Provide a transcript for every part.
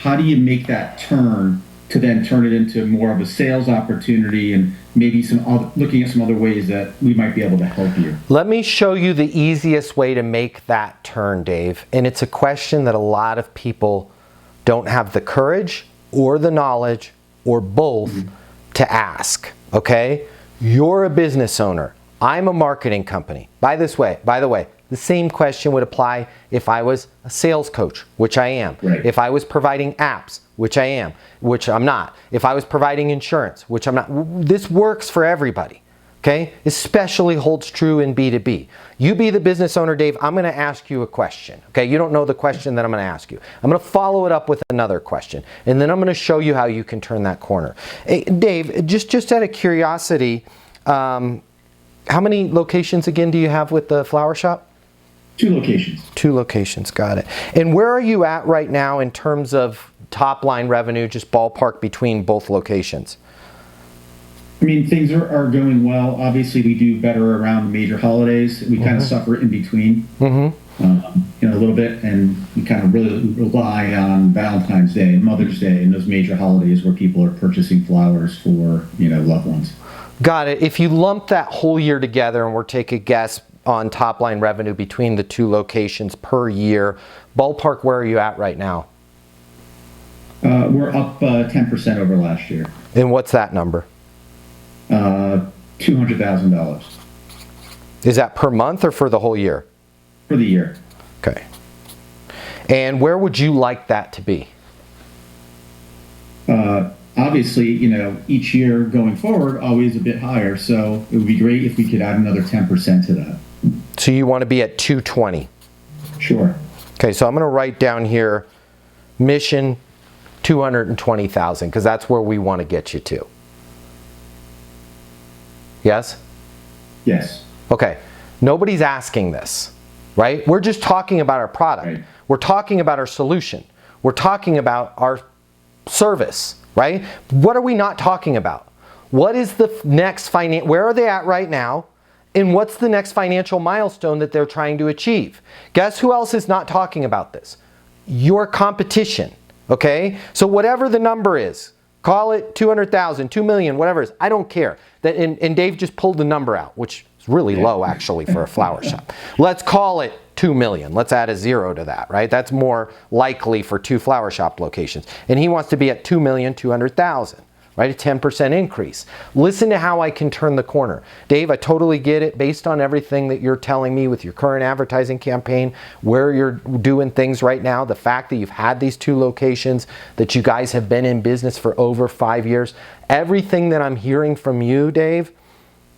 how do you make that turn to then turn it into more of a sales opportunity, and maybe looking at some other ways that we might be able to help you? Let me show you the easiest way to make that turn, Dave. And it's a question that a lot of people don't have the courage or the knowledge or both to ask, okay? You're a business owner. I'm a marketing company. By the way, the same question would apply if I was a sales coach, which I am. Right. If I was providing apps, which I am, which I'm not. If I was providing insurance, which I'm not. This works for everybody, okay? Especially holds true in B2B. You be the business owner, Dave. I'm going to ask you a question, okay? You don't know the question that I'm going to ask you. I'm going to follow it up with another question, and then I'm going to show you how you can turn that corner. Hey, Dave, just out of curiosity, how many locations again do you have with the flower shop? 2 locations. 2 locations, got it. And where are you at right now in terms of top line revenue, just ballpark between both locations? I mean, things are going well. Obviously, we do better around major holidays. We kind of suffer in between, a little bit, and we kind of really rely on Valentine's Day, Mother's Day, and those major holidays where people are purchasing flowers for, loved ones. Got it. If you lump that whole year together and we're taking a guess on top line revenue between the 2 locations per year, ballpark, where are you at right now? We're up 10% over last year. And what's that number? $200,000. Is that per month or for the whole year? For the year. Okay. And where would you like that to be? Obviously, each year going forward, always a bit higher. So it would be great if we could add another 10% to that. So you want to be at 220? Sure. Okay, so I'm going to write down here, mission 220,000, because that's where we want to get you to. Yes? Yes. Okay. Nobody's asking this, right? We're just talking about our product. Right. We're talking about our solution. We're talking about our service, right? What are we not talking about? What is the next where are they at right now? And what's the next financial milestone that they're trying to achieve? Guess who else is not talking about this? Your competition, okay? So whatever the number is, call it 200,000, 2 million, whatever it is, I don't care. And Dave just pulled the number out, which is really low actually for a flower shop. Let's call it 2 million. Let's add a 0 to that, right? That's more likely for 2 flower shop locations. And he wants to be at 2,200,000, right? A 10% increase. Listen to how I can turn the corner. Dave, I totally get it based on everything that you're telling me with your current advertising campaign, where you're doing things right now, the fact that you've had these 2 locations, that you guys have been in business for over 5 years. Everything that I'm hearing from you, Dave,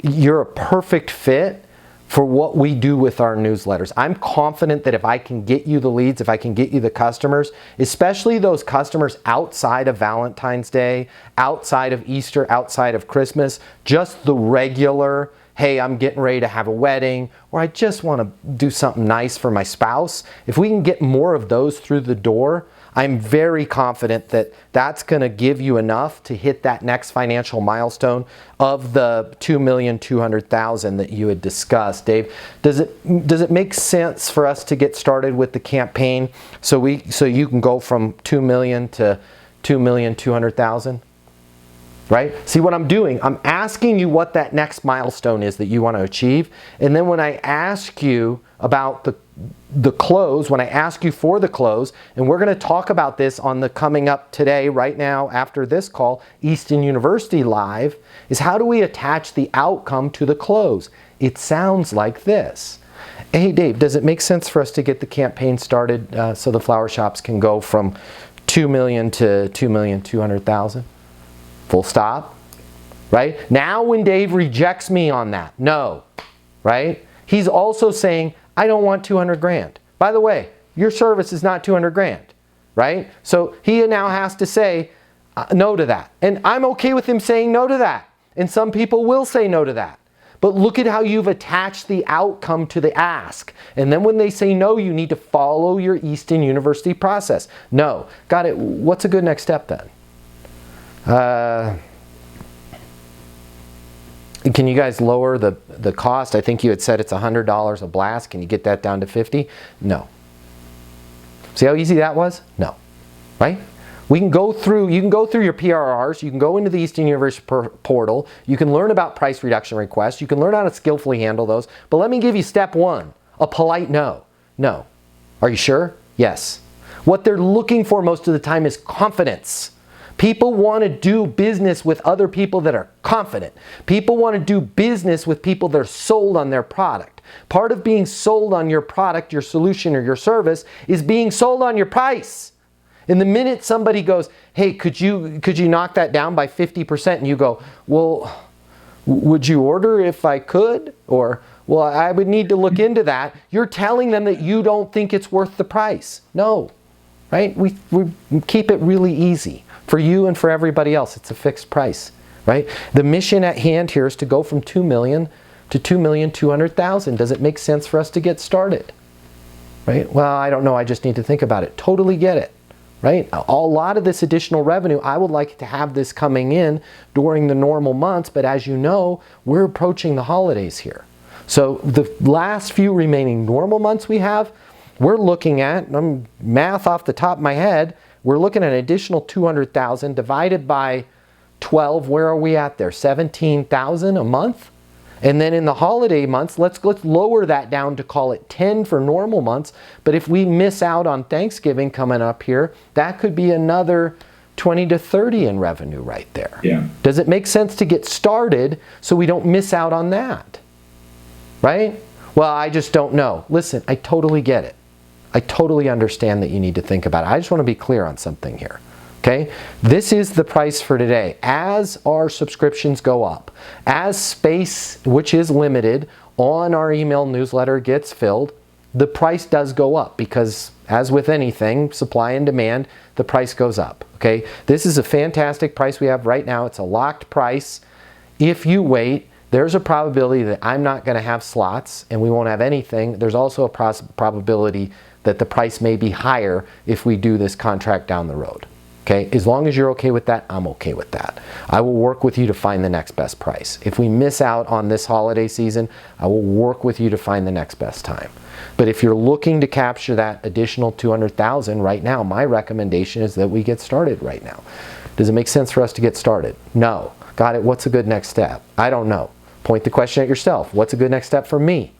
you're a perfect fit for what we do with our newsletters. I'm confident that if I can get you the leads, if I can get you the customers, especially those customers outside of Valentine's Day, outside of Easter, outside of Christmas, just the regular, hey, I'm getting ready to have a wedding, or I just want to do something nice for my spouse. If we can get more of those through the door, I'm very confident that that's going to give you enough to hit that next financial milestone of the 2,200,000 that you had discussed. Dave, does it make sense for us to get started with the campaign so you can go from 2 million to 2,200,000? Right? See what I'm doing? I'm asking you what that next milestone is that you want to achieve. And then when I ask you about the close, when I ask you for the close, and we're going to talk about this on the coming up today, right now, after this call, Easton University Live, is how do we attach the outcome to the close? It sounds like this. Hey, Dave, does it make sense for us to get the campaign started so the flower shops can go from 2 million to 2,200,000? Full stop, right? Now when Dave rejects me on that, no, right? He's also saying, I don't want 200 grand. By the way, your service is not 200 grand, right? So he now has to say no to that. And I'm okay with him saying no to that. And some people will say no to that. But look at how you've attached the outcome to the ask. And then when they say no, you need to follow your Easton University process. No. Got it. What's a good next step then? Can you guys lower the cost? I think you had said it's $100 a blast. Can you get that down to 50? No. See how easy that was? No. Right? You can go through your PRRs, you can go into the Easton University portal, you can learn about price reduction requests, you can learn how to skillfully handle those, but let me give you step one, a polite no. No. Are you sure? Yes. What they're looking for most of the time is confidence. People want to do business with other people that are confident. People want to do business with people that are sold on their product. Part of being sold on your product, your solution, or your service is being sold on your price. And the minute somebody goes, hey, could you knock that down by 50%? And you go, well, would you order if I could? Or, well, I would need to look into that. You're telling them that you don't think it's worth the price. No, right? We keep it really easy for you and for everybody else. It's a fixed price, right? The mission at hand here is to go from 2 million to 2,200,000. Does it make sense for us to get started? Right? Well, I don't know. I just need to think about it. Totally get it. Right? A lot of this additional revenue, I would like to have this coming in during the normal months, but as you know, we're approaching the holidays here. So the last few remaining normal months we have, we're looking at, math off the top of my head, we're looking at an additional 200,000 divided by 12. Where are we at there? 17,000 a month? And then in the holiday months, let's lower that down to call it 10 for normal months. But if we miss out on Thanksgiving coming up here, that could be another 20 to 30 in revenue right there. Yeah. Does it make sense to get started so we don't miss out on that? Right? Well, I just don't know. Listen, I totally get it. I totally understand that you need to think about it. I just want to be clear on something here. Okay, this is the price for today. As our subscriptions go up, as space, which is limited, on our email newsletter gets filled, the price does go up because, as with anything, supply and demand, the price goes up. Okay, this is a fantastic price we have right now. It's a locked price. If you wait, there's a probability that I'm not going to have slots and we won't have anything. There's also a probability that the price may be higher if we do this contract down the road. Okay, as long as you're okay with that, I'm okay with that. I will work with you to find the next best price. If we miss out on this holiday season, I will work with you to find the next best time. But if you're looking to capture that additional 200,000 right now, my recommendation is that we get started right now. Does it make sense for us to get started? No. Got it. What's a good next step? I don't know. Point the question at yourself. What's a good next step for me?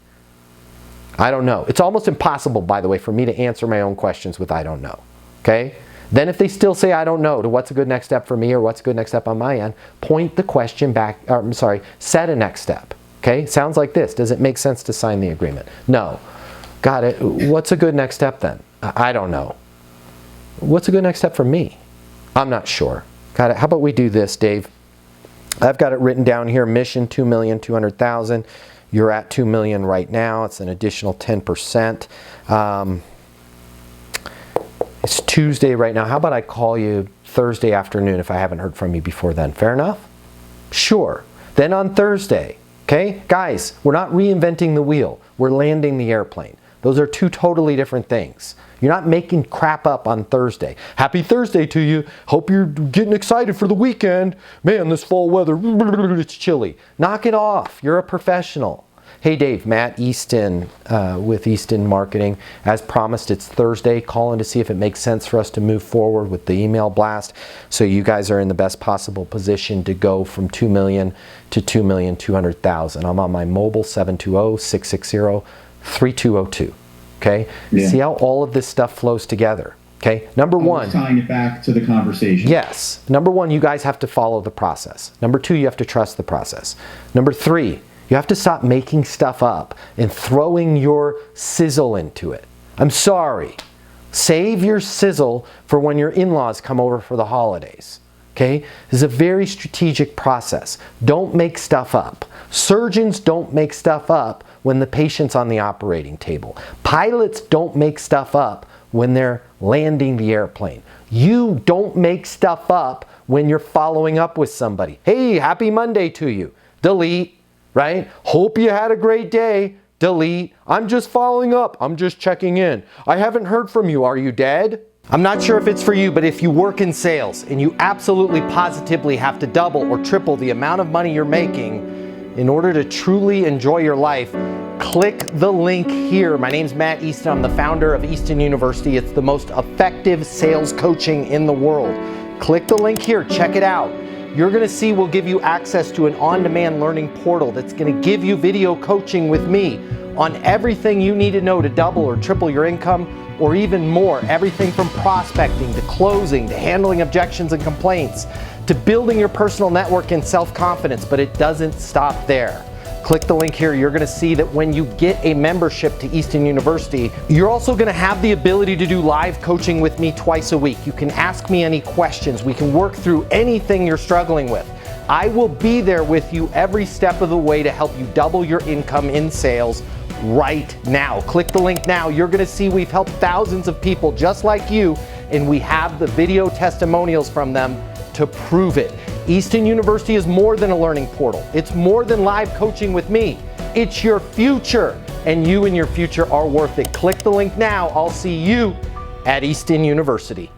I don't know. It's almost impossible, by the way, for me to answer my own questions with I don't know. Okay? Then if they still say I don't know to what's a good next step for me or what's a good next step on my end, point the question back, or I'm sorry, set a next step. Okay? Sounds like this. Does it make sense to sign the agreement? No. Got it. What's a good next step then? I don't know. What's a good next step for me? I'm not sure. Got it. How about we do this, Dave? I've got it written down here, mission 2,200,000. You're at 2 million right now. It's an additional 10%. It's Tuesday right now. How about I call you Thursday afternoon if I haven't heard from you before then? Fair enough? Sure. Then on Thursday, okay? Guys, we're not reinventing the wheel. We're landing the airplane. Those are two totally different things. You're not making crap up on Thursday. Happy Thursday to you. Hope you're getting excited for the weekend. Man, this fall weather, it's chilly. Knock it off. You're a professional. Hey Dave, Matt Easton with Easton Marketing. As promised, it's Thursday. Calling to see if it makes sense for us to move forward with the email blast so you guys are in the best possible position to go from 2 million to 2,200,000. I'm on my mobile 720-660-3202. Okay? Yeah. See how all of this stuff flows together. Okay? Number one. Tying it back to the conversation. Yes. Number one, you guys have to follow the process. Number two, you have to trust the process. Number three, you have to stop making stuff up and throwing your sizzle into it. I'm sorry. Save your sizzle for when your in-laws come over for the holidays. Okay? This is a very strategic process. Don't make stuff up. Surgeons don't make stuff up when the patient's on the operating table. Pilots don't make stuff up when they're landing the airplane. You don't make stuff up when you're following up with somebody. Hey, happy Monday to you. Delete. Right? Hope you had a great day. Delete. I'm just following up. I'm just checking in. I haven't heard from you. Are you dead? I'm not sure if it's for you, but if you work in sales and you absolutely positively have to double or triple the amount of money you're making, in order to truly enjoy your life, click the link here. My name's Matt Easton. I'm the founder of Easton University. It's the most effective sales coaching in the world. Click the link here, check it out. You're gonna see we'll give you access to an on-demand learning portal that's gonna give you video coaching with me on everything you need to know to double or triple your income, or even more. Everything from prospecting to closing to handling objections and complaints to building your personal network and self-confidence, but it doesn't stop there. Click the link here. You're gonna see that when you get a membership to Easton University, you're also gonna have the ability to do live coaching with me twice a week. You can ask me any questions. We can work through anything you're struggling with. I will be there with you every step of the way to help you double your income in sales right now. Click the link now. You're gonna see we've helped thousands of people just like you, and we have the video testimonials from them to prove it. Easton University is more than a learning portal. It's more than live coaching with me. It's your future, and you and your future are worth it. Click the link now. I'll see you at Easton University.